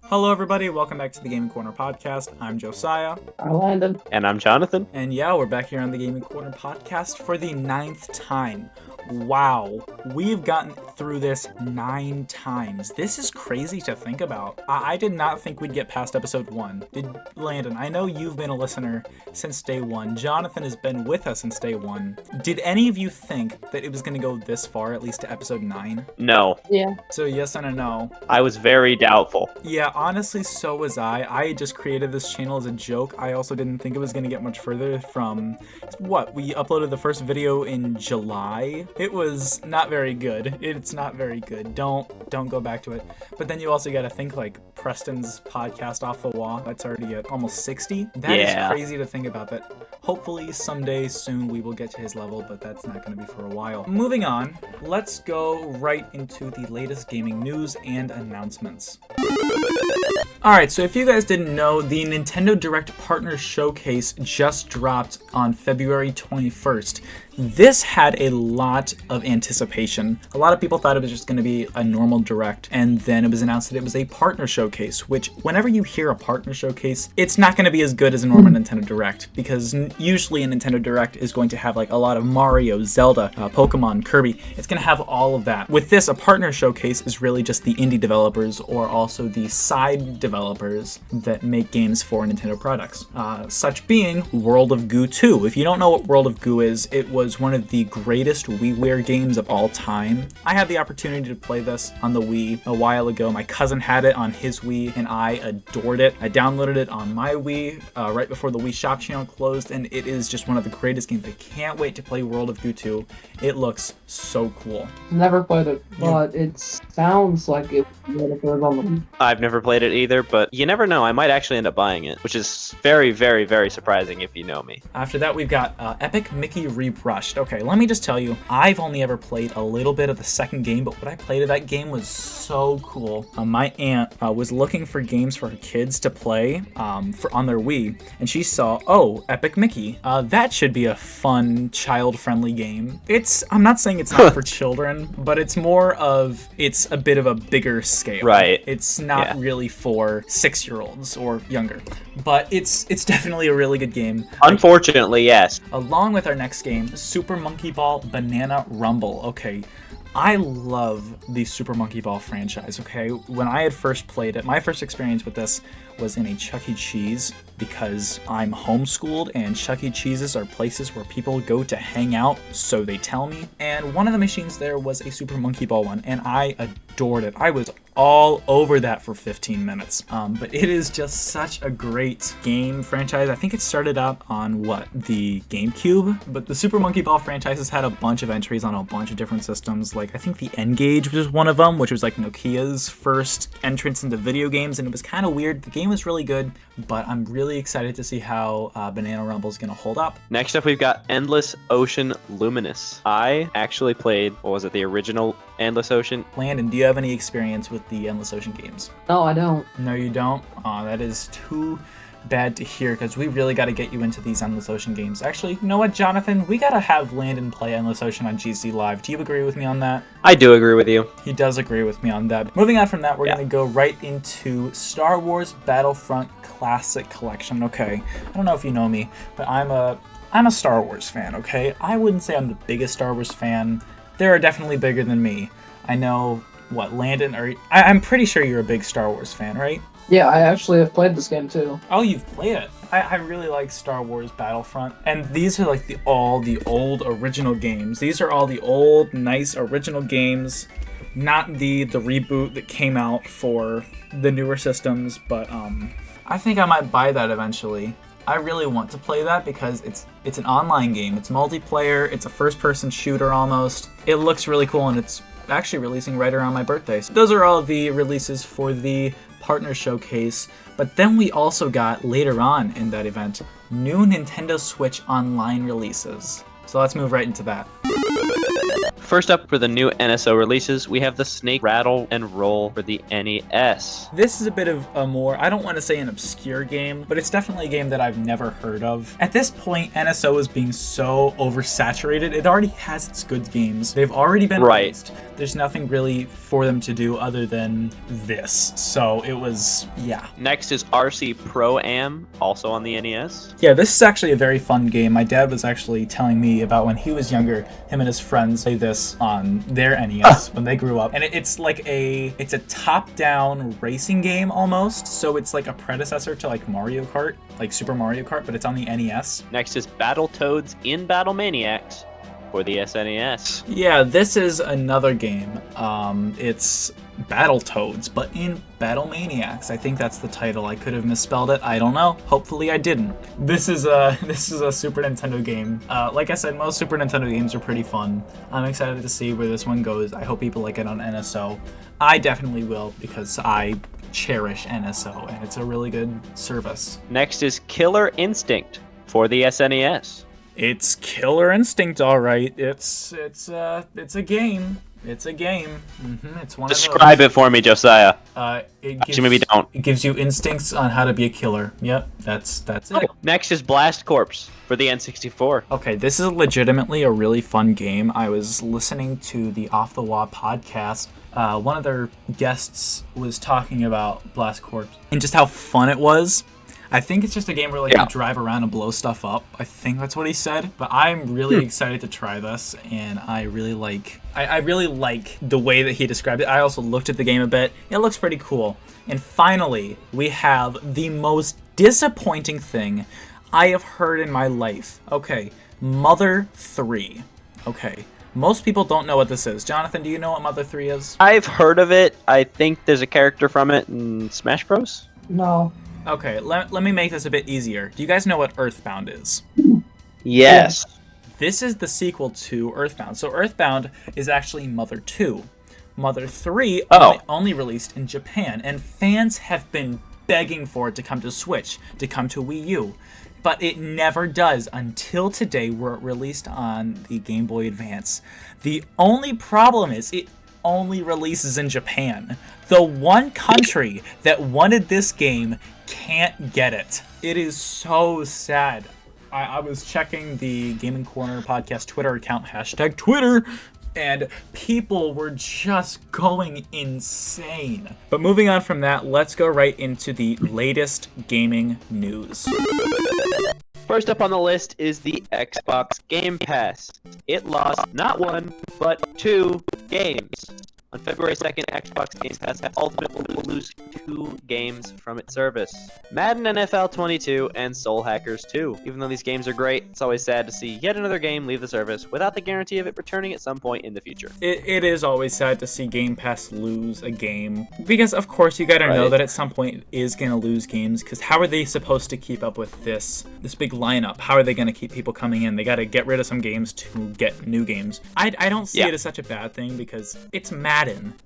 Hello everybody, welcome back to the Gaming Corner podcast. I'm Josiah. I'm Landon. And I'm Jonathan. And yeah, we're back here on the Gaming Corner podcast for the 9th time. Wow, we've gotten through this 9 times. This is crazy to think about. I did not think we'd get past episode 1. Landon, I know you've been a listener since day 1. Jonathan has been with us since day 1. Did any of you think that it was going to go this far, at least to episode 9? No. Yeah. So yes and a no. I was very doubtful. Yeah, honestly, so was I. I just created this channel as a joke. I also didn't think it was going to get much further from, we uploaded the first video in July. It was not very good. It's not very good. Don't go back to it. But then you also got to think like Preston's podcast Off the Wall. That's already at almost 60. That is crazy to think about that. Hopefully someday soon we will get to his level, but that's not going to be for a while. Moving on, let's go right into the latest gaming news and announcements. Alright, so if you guys didn't know, the Nintendo Direct Partner Showcase just dropped on February 21st. This had a lot of anticipation. A lot of people thought it was just going to be a normal Direct, and then it was announced that it was a Partner Showcase, which whenever you hear a Partner Showcase, it's not going to be as good as a normal Nintendo Direct, because usually a Nintendo Direct is going to have like a lot of Mario, Zelda, Pokemon, Kirby. It's going to have all of that. With this, a Partner Showcase is really just the indie developers or also the side developers that make games for Nintendo products. Such being World of Goo 2. If you don't know what World of Goo is, it was one of the greatest WiiWare games of all time. I had the opportunity to play this on the Wii a while ago. My cousin had it on his Wii and I adored it. I downloaded it on my Wii right before the Wii Shop channel closed, and it is just one of the greatest games. I can't wait to play World of Goo 2. It looks so cool. Never played it, but it sounds like it would have been on the Wii. I've never played it either, but you never know. I might actually end up buying it, which is very, very, very surprising if you know me. After that, we've got Epic Mickey Rebrushed. Okay, let me just tell you, I've only ever played a little bit of the second game, but what I played of that game was so cool. My aunt was looking for games for her kids to play on their Wii, and she saw, oh, Epic Mickey. That should be a fun, child-friendly game. I'm not saying it's not for children, but it's a bit of a bigger scale. Right. It's not really for 6-year-olds or younger, but it's definitely a really good game. Unfortunately, yes. Along with our next game, Super Monkey Ball Banana Rumble. Okay, I love the Super Monkey Ball franchise, okay? When I had first played it, my first experience with this was in a Chuck E. Cheese, because I'm homeschooled and Chuck E. Cheeses are places where people go to hang out, so they tell me. And one of the machines there was a Super Monkey Ball one, and I adored it. I was all over that for 15 minutes. But it is just such a great game franchise. I think it started out on, the GameCube? But the Super Monkey Ball franchise has had a bunch of entries on a bunch of different systems. Like, I think the N-Gage was one of them, which was like Nokia's first entrance into video games, and it was kind of weird. The game was really good, but I'm really excited to see how Banana Rumble is going to hold up. Next up, we've got Endless Ocean Luminous. I actually played, the original Endless Ocean? Landon, do you have any experience with the Endless Ocean games? No, I don't. No, you don't? Aw, that is too bad to hear, because we really got to get you into these Endless Ocean games. Actually, you know what, Jonathan? We got to have Landon play Endless Ocean on GC Live. Do you agree with me on that? I do agree with you. He does agree with me on that. Moving on from that, we're going to go right into Star Wars Battlefront Classic Collection. Okay, I don't know if you know me, but I'm a Star Wars fan, okay? I wouldn't say I'm the biggest Star Wars fan. There are definitely bigger than me. I know, Landon, I'm pretty sure you're a big Star Wars fan, right? Yeah, I actually have played this game too. Oh, you've played it. I really like Star Wars Battlefront. And these are like all the old original games. These are all the old, nice original games. Not the reboot that came out for the newer systems, but I think I might buy that eventually. I really want to play that because it's an online game. It's multiplayer, it's a first-person shooter almost. It looks really cool, and it's actually releasing right around my birthday. So those are all the releases for the Partner Showcase, but then we also got, later on in that event, new Nintendo Switch Online releases. So let's move right into that. First up for the new NSO releases, we have the Snake Rattle and Roll for the NES. This is a bit of a more, I don't want to say an obscure game, but it's definitely a game that I've never heard of. At this point, NSO is being so oversaturated. It already has its good games. They've already been released. There's nothing really for them to do other than this. So it was, yeah. Next is RC Pro-Am, also on the NES. Yeah, this is actually a very fun game. My dad was actually telling me about when he was younger, him and his friends played this on their NES when they grew up. And it's like it's a top-down racing game almost. So it's like a predecessor to like Mario Kart, like Super Mario Kart, but it's on the NES. Next is Battletoads in Battle Maniacs for the SNES. Yeah, this is another game. It's Battletoads, but in Battle Maniacs. I think that's the title. I could have misspelled it. I don't know. Hopefully I didn't. This is a Super Nintendo game. Like I said, most Super Nintendo games are pretty fun. I'm excited to see where this one goes. I hope people like it on NSO. I definitely will because I cherish NSO and it's a really good service. Next is Killer Instinct for the SNES. It's Killer Instinct, all right. It's a game. It's a game. It's one. Describe it for me, Josiah. Actually, maybe don't. It gives you instincts on how to be a killer. Yep, that's it. Next is Blast Corps for the N64. Okay, this is legitimately a really fun game. I was listening to the Off the Wall podcast. One of their guests was talking about Blast Corps and just how fun it was. I think it's just a game where you drive around and blow stuff up. I think that's what he said. But I'm really excited to try this, and I really like the way that he described it. I also looked at the game a bit. It looks pretty cool. And finally, we have the most disappointing thing I have heard in my life. Okay, Mother 3. Okay. Most people don't know what this is. Jonathan, do you know what Mother 3 is? I've heard of it. I think there's a character from it in Smash Bros. No. Okay, let me make this a bit easier. Do you guys know what Earthbound is? Yes. This is the sequel to Earthbound. So Earthbound is actually Mother 2. Mother 3 only released in Japan, and fans have been begging for it to come to Switch, to come to Wii U. But it never does until today where it released on the Game Boy Advance. The only problem is it only releases in Japan. The one country that wanted this game can't get it. It is so sad. I was checking the Gaming Corner podcast Twitter account, #Twitter, and people were just going insane. But moving on from that, let's go right into the latest gaming news. First up on the list is the Xbox Game Pass. It lost not one, but 2 games. On February 2nd, Xbox Game Pass Ultimate will lose 2 games from its service. Madden NFL 22 and Soul Hackers 2. Even though these games are great, it's always sad to see yet another game leave the service without the guarantee of it returning at some point in the future. It is always sad to see Game Pass lose a game. Because, of course, you gotta know that at some point it is gonna lose games, because how are they supposed to keep up with this big lineup? How are they gonna keep people coming in? They gotta get rid of some games to get new games. I don't see it as such a bad thing, because it's Madden.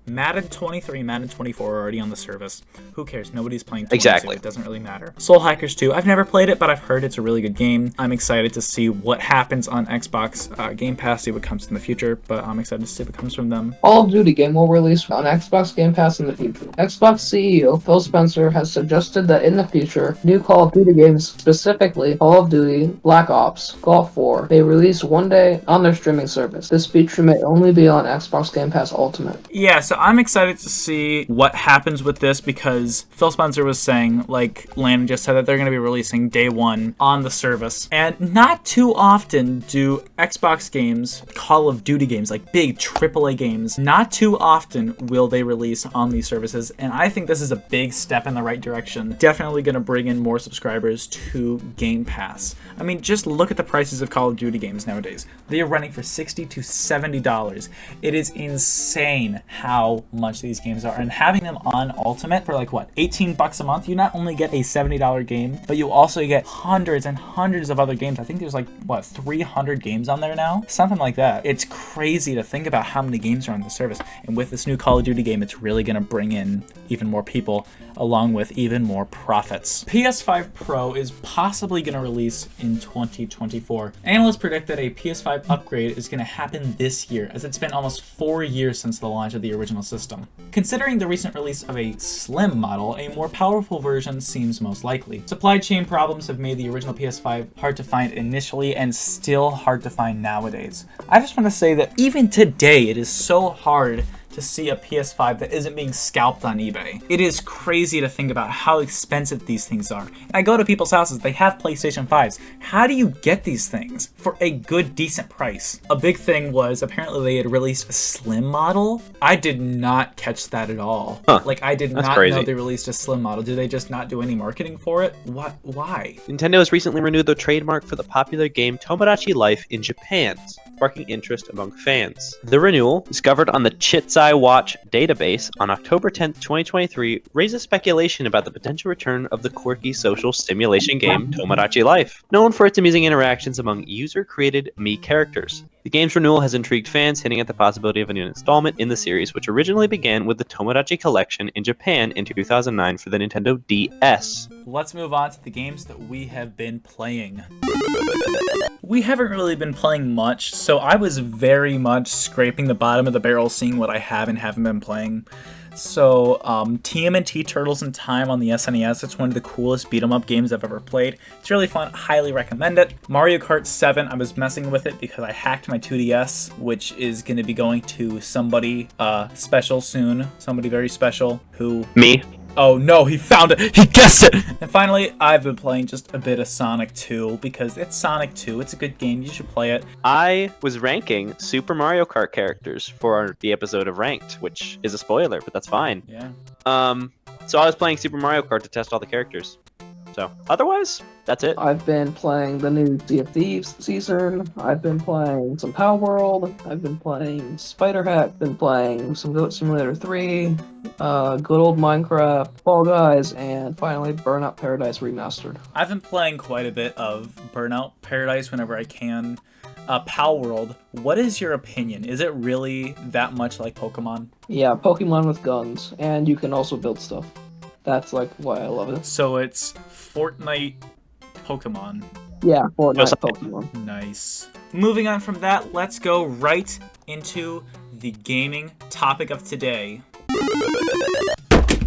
Madden 23, Madden 24 are already on the service. Who cares? Nobody's playing 22. Exactly. It doesn't really matter. Soul Hackers 2, I've never played it, but I've heard it's a really good game. I'm excited to see what happens on Xbox Game Pass, see what comes in the future, but I'm excited to see what comes from them. Call of Duty game will release on Xbox Game Pass in the future. Xbox CEO Phil Spencer has suggested that in the future, new Call of Duty games, specifically Call of Duty, Black Ops, Gott 4, may release one day on their streaming service. This feature may only be on Xbox Game Pass Ultimate. Yeah, so I'm excited to see what happens with this because Phil Spencer was saying, like Landon just said, that they're going to be releasing day one on the service. And not too often do Xbox games, Call of Duty games, like big AAA games, not too often will they release on these services. And I think this is a big step in the right direction. Definitely going to bring in more subscribers to Game Pass. I mean, just look at the prices of Call of Duty games nowadays. They are running for $60 to $70. It is insane insane how much these games are. And having them on Ultimate for like, what, 18 bucks a month, you not only get a $70 game, but you also get hundreds and hundreds of other games. I think there's like, what, 300 games on there now? Something like that. It's crazy to think about how many games are on the service. And with this new Call of Duty game, it's really going to bring in even more people, along with even more profits. PS5 Pro is possibly going to release in 2024. Analysts predict that a PS5 upgrade is going to happen this year, as it's been almost 4 years since the launch of the original system. Considering the recent release of a slim model, a more powerful version seems most likely. Supply chain problems have made the original PS5 hard to find initially and still hard to find nowadays. I just want to say that even today, it is so hard to see a PS5 that isn't being scalped on eBay. It is crazy to think about how expensive these things are. I go to people's houses, they have PlayStation 5s. How do you get these things for a good, decent price? A big thing was apparently they had released a slim model. I did not catch that at all. Like, I did not know they released a slim model. Did they just not do any marketing for it? What? Why? Nintendo has recently renewed the trademark for the popular game Tomodachi Life in Japan, sparking interest among fans. The renewal, discovered on the Chitsai Watch database on October 10th, 2023, raises speculation about the potential return of the quirky social stimulation game Tomodachi Life, known for its amusing interactions among user-created Mii characters. The game's renewal has intrigued fans, hinting at the possibility of a new installment in the series, which originally began with the Tomodachi Collection in Japan in 2009 for the Nintendo DS. Let's move on to the games that we have been playing. We haven't really been playing much, so I was very much scraping the bottom of the barrel, seeing what I have and haven't been playing. So, TMNT Turtles in Time on the SNES, it's one of the coolest beat-em-up games I've ever played. It's really fun, highly recommend it. Mario Kart 7, I was messing with it because I hacked my 2DS, which is going to be going to somebody special soon. Somebody very special who... Me? Oh no, he found it! He guessed it! And finally, I've been playing just a bit of Sonic 2, because it's Sonic 2, it's a good game, you should play it. I was ranking Super Mario Kart characters for the episode of Ranked, which is a spoiler, but that's fine. Yeah. So I was playing Super Mario Kart to test all the characters. So, otherwise, that's it. I've been playing the new Sea of Thieves season. I've been playing some Power World. I've been playing Spider Hack. Been playing some Goat Simulator 3. Good old Minecraft, Fall Guys, and finally Burnout Paradise Remastered. I've been playing quite a bit of Burnout Paradise whenever I can. Power World, what is your opinion? Is it really that much like Pokemon? Yeah, Pokemon with guns, and you can also build stuff. That's like why I love it. So it's Fortnite Pokemon. Yeah, Fortnite Pokemon. Nice. Moving on from that, let's go right into the gaming topic of today.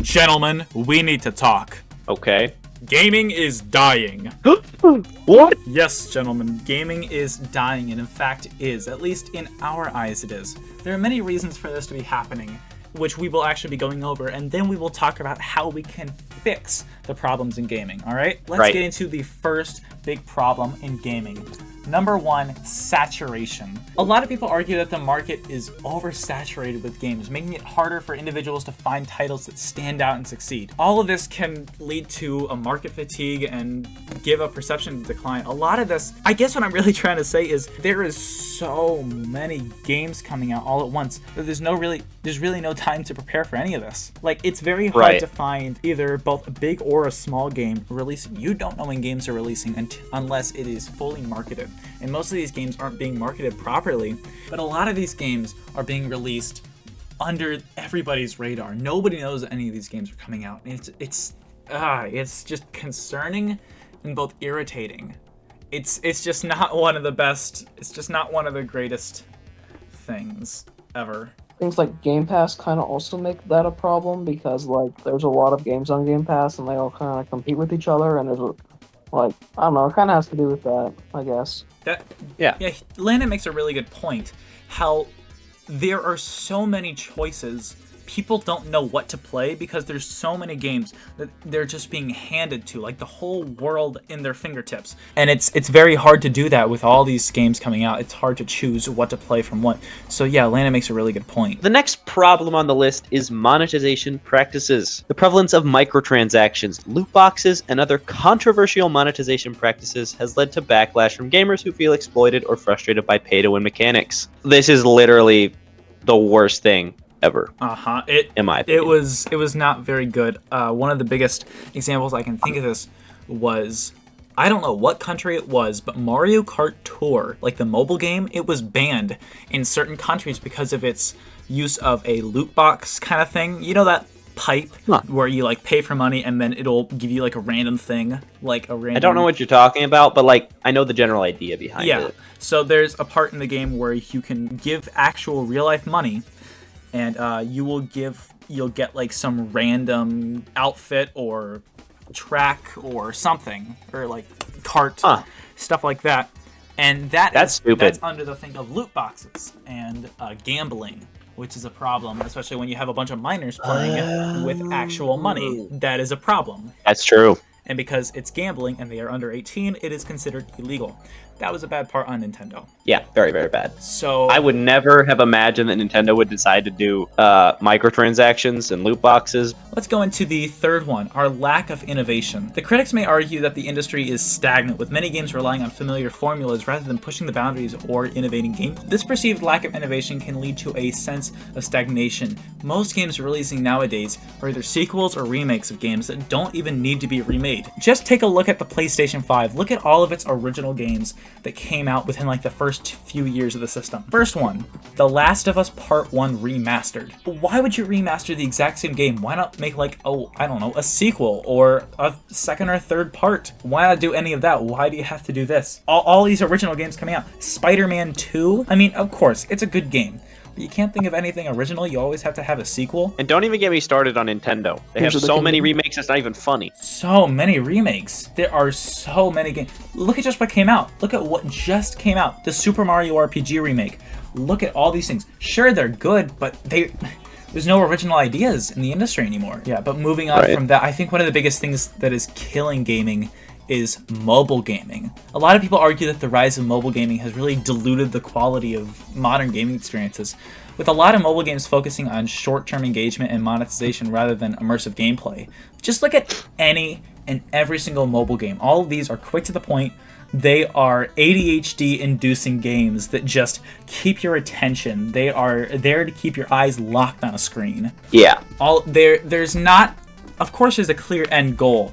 Gentlemen, we need to talk. Okay. Gaming is dying. What? Yes, gentlemen, gaming is dying, and in fact is, at least in our eyes it is. There are many reasons for this to be happening, which we will actually be going over, and then we will talk about how we can fix the problems in gaming, alright? Let's get into the first big problem in gaming. Number one, saturation. A lot of people argue that the market is oversaturated with games, making it harder for individuals to find titles that stand out and succeed. All of this can lead to a market fatigue and give a perception of decline. A lot of this, I guess what I'm really trying to say is there is so many games coming out all at once that there's really no time to prepare for any of this. Like, it's very hard to find either both a big or a small game releasing. You don't know when games are releasing unless it is fully marketed. And most of these games aren't being marketed properly, but a lot of these games are being released under everybody's radar. Nobody knows that any of these games are coming out. And it's just concerning and both irritating. It's just not one of the best. It's just not one of the greatest things ever. Things like Game Pass kind of also make that a problem because like there's a lot of games on Game Pass and they all kind of compete with each other, and there's like, I don't know, it kind of has to do with that, I guess. Yeah, Landon makes a really good point. How there are so many choices, people don't know what to play because there's so many games that they're just being handed to, like the whole world in their fingertips. And it's very hard to do that with all these games coming out. It's hard to choose what to play from what. So yeah, Landon makes a really good point. The next problem on the list is monetization practices. The prevalence of microtransactions, loot boxes, and other controversial monetization practices has led to backlash from gamers who feel exploited or frustrated by pay-to-win mechanics. This is literally the worst thing ever. In my opinion. It was not very good. One of the biggest examples I can think of this was, I don't know what country it was, but Mario Kart Tour, like the mobile game, it was banned in certain countries because of its use of a loot box kind of thing. You know that pipe where you like pay for money and then it'll give you like a random thing, like a random... I don't know what you're talking about, but like I know the general idea behind it. So there's a part in the game where you can give actual real life money, and you'll get like some random outfit or track or something, or like cart, stuff like that. And that's stupid. That's under the thing of loot boxes and gambling, which is a problem, especially when you have a bunch of minors playing with actual money. That is a problem. That's true. And because it's gambling and they are under 18, it is considered illegal. That was a bad part on Nintendo. Yeah, very, very bad. So I would never have imagined that Nintendo would decide to do microtransactions and loot boxes. Let's go into the third one, our lack of innovation. The critics may argue that the industry is stagnant, with many games relying on familiar formulas rather than pushing the boundaries or innovating gameplay. This perceived lack of innovation can lead to a sense of stagnation. Most games releasing nowadays are either sequels or remakes of games that don't even need to be remade. Just take a look at the PlayStation 5. Look at all of its original games that came out within like the first few years of the system. First one, The Last of Us Part 1 Remastered. Why would you remaster the exact same game? Why not make like, I don't know, a sequel or a second or third part? Why not do any of that? Why do you have to do this? All these original games coming out. Spider-Man 2? I mean, of course, it's a good game. But you can't think of anything original. You always have to have a sequel. And don't even get me started on Nintendo. They have so many remakes, it's not even funny. So many remakes. There are so many games. Look at just what came out. Look at what just came out. The Super Mario RPG remake. Look at all these things. Sure, they're good, but there's no original ideas in the industry anymore. Yeah, but moving on from that, I think one of the biggest things that is killing gaming is mobile gaming. A lot of people argue that the rise of mobile gaming has really diluted the quality of modern gaming experiences, with a lot of mobile games focusing on short-term engagement and monetization rather than immersive gameplay. Just look at any and every single mobile game. All of these are quick to the point. They are ADHD-inducing games that just keep your attention. They are there to keep your eyes locked on a screen. Yeah. There's not, of course there's a clear end goal,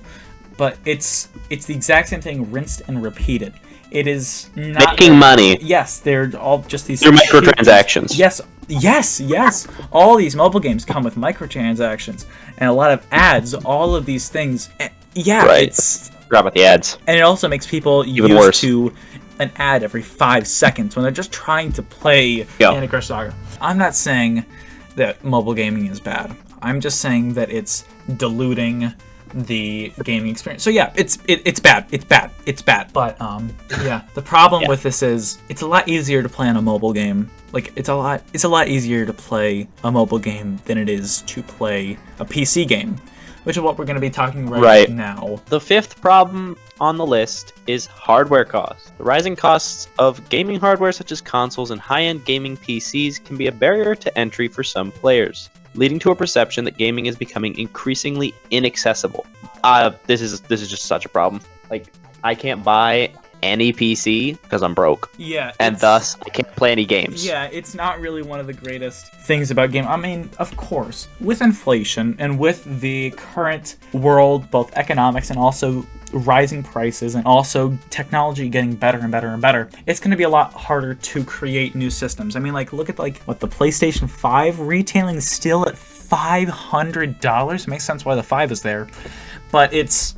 but it's the exact same thing rinsed and repeated. It is not making money. Yes, they're all just these... They're microtransactions. Yes. All these mobile games come with microtransactions and a lot of ads, all of these things. It's... Forgot about the ads. And it also makes people used to an ad every 5 seconds when they're just trying to play Candy Crush Saga. I'm not saying that mobile gaming is bad. I'm just saying that it's diluting the gaming experience. So yeah, it's bad. But the problem with this is it's a lot easier to play on a mobile game. Like it's a lot easier to play a mobile game than it is to play a PC game, which is what we're going to be talking right now. The fifth problem on the list is hardware costs. The rising costs of gaming hardware such as consoles and high-end gaming PCs can be a barrier to entry for some players, leading to a perception that gaming is becoming increasingly inaccessible. This is just such a problem. Like, I can't buy any PC because I'm broke. Yeah. And thus, I can't play any games. Yeah, it's not really one of the greatest things about gaming. I mean, of course, with inflation and with the current world, both economics and also rising prices and also technology getting better and better and better, it's going to be a lot harder to create new systems. I mean, like, look at what the PlayStation 5 retailing is still at $500. It makes sense why the 5 is there, but it's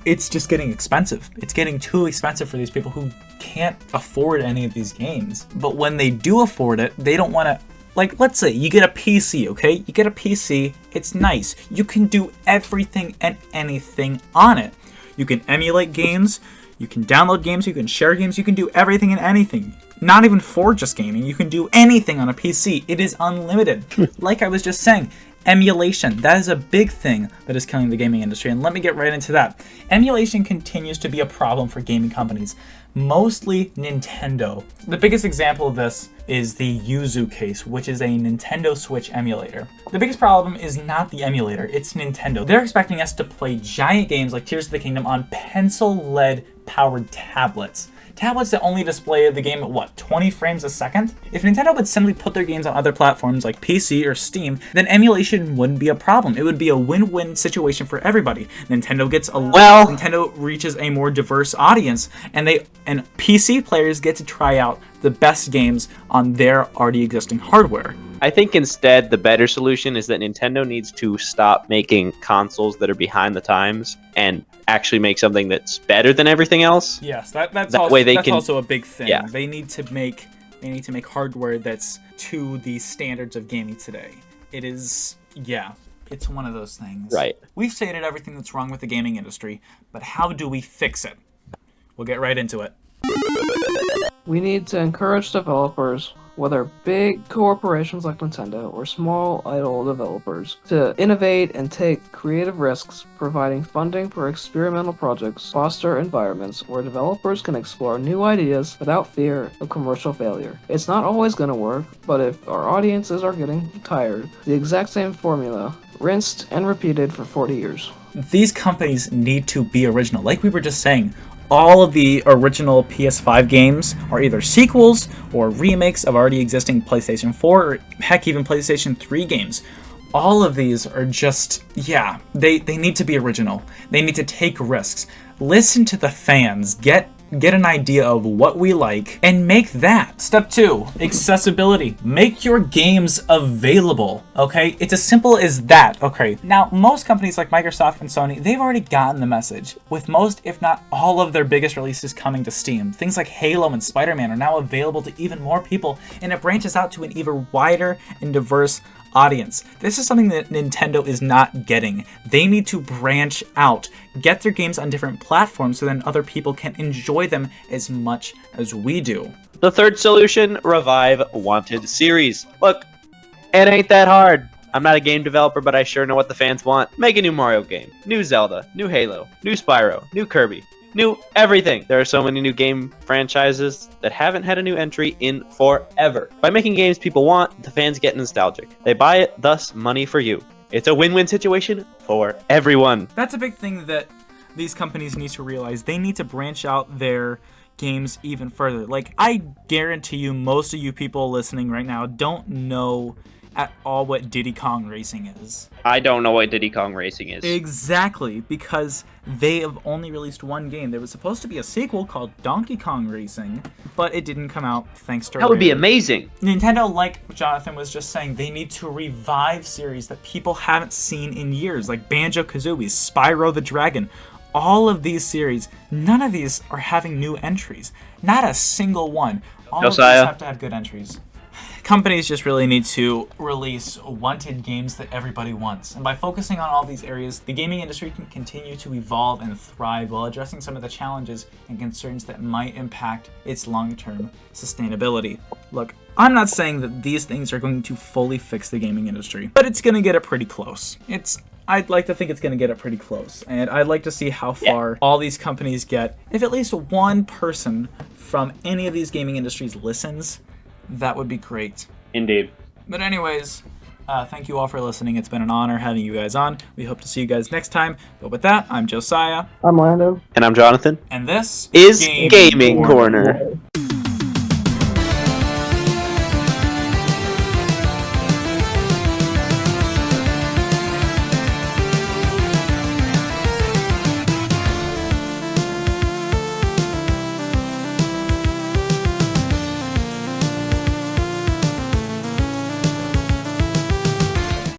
just getting expensive. It's getting too expensive for these people who can't afford any of these games. But when they do afford it, they don't want to. Like, let's say you get a PC, okay? You get a PC, it's nice. You can do everything and anything on it. You can emulate games, you can download games, you can share games, you can do everything and anything. Not even for just gaming, you can do anything on a PC. It is unlimited. Like I was just saying, emulation, that is a big thing that is killing the gaming industry, and let me get right into that. Emulation continues to be a problem for gaming companies, mostly Nintendo. The biggest example of this is the Yuzu case, which is a Nintendo Switch emulator. The biggest problem is not the emulator, it's Nintendo. They're expecting us to play giant games like Tears of the Kingdom on pencil lead powered tablets. tablets that only display the game at what, 20 frames a second? If Nintendo would simply put their games on other platforms like PC or Steam, then emulation wouldn't be a problem. It would be a win-win situation for everybody. Nintendo reaches a more diverse audience, and PC players get to try out the best games on their already existing hardware. I think instead the better solution is that Nintendo needs to stop making consoles that are behind the times and actually make something that's better than everything else. Yes, that's also a big thing. Yeah. They need to make hardware that's to the standards of gaming today. It is, yeah, it's one of those things. Right. We've stated everything that's wrong with the gaming industry, but how do we fix it? We'll get right into it. We need to encourage developers, whether big corporations like Nintendo or small idle developers, to innovate and take creative risks, providing funding for experimental projects, foster environments where developers can explore new ideas without fear of commercial failure. It's not always going to work, but if our audiences are getting tired, the exact same formula, rinsed and repeated for 40 years. These companies need to be original. Like we were just saying, all of the original PS5 games are either sequels or remakes of already existing PlayStation 4 or heck, even PlayStation 3 games. All of these are just, yeah, they need to be original. They need to take risks. Listen to the fans. Get an idea of what we like and make that. Step 2, accessibility. Make your games available, okay? It's as simple as that, okay? Now, most companies like Microsoft and Sony, they've already gotten the message, with most, if not all of their biggest releases coming to Steam. Things like Halo and Spider-Man are now available to even more people, and it branches out to an even wider and diverse audience. This is something that Nintendo is not getting. They need to branch out, get their games on different platforms so then other people can enjoy them as much as we do. The third solution, revive wanted series. Look, it ain't that hard. I'm not a game developer, but I sure know what the fans want. Make a new Mario game, new Zelda, new Halo, new Spyro, new Kirby, new everything. There are so many new game franchises that haven't had a new entry in forever. By making games people want, the fans get nostalgic. They buy it, thus money for you. It's a win-win situation for everyone. That's a big thing that these companies need to realize. They need to branch out their games even further. Like, I guarantee you most of you people listening right now don't know at all what Diddy Kong Racing is. I don't know what Diddy Kong Racing is. Exactly, because they have only released one game. There was supposed to be a sequel called Donkey Kong Racing, but it didn't come out thanks to That would be amazing. Nintendo, like Jonathan was just saying, they need to revive series that people haven't seen in years, like Banjo-Kazooie, Spyro the Dragon. All of these series, none of these are having new entries. Not a single one. All Josiah. of these have to have good entries. Companies just really need to release wanted games that everybody wants. And by focusing on all these areas, the gaming industry can continue to evolve and thrive while addressing some of the challenges and concerns that might impact its long-term sustainability. Look, I'm not saying that these things are going to fully fix the gaming industry, but it's going to get it pretty close. I'd like to think it's going to get it pretty close, and I'd like to see how far all these companies get. If at least one person from any of these gaming industries listens, that would be great. Indeed. But anyways, thank you all for listening. It's been an honor having you guys on. We hope to see you guys next time. But with that, I'm Josiah. I'm Landon. And I'm Jonathan. And this is Gaming Corner.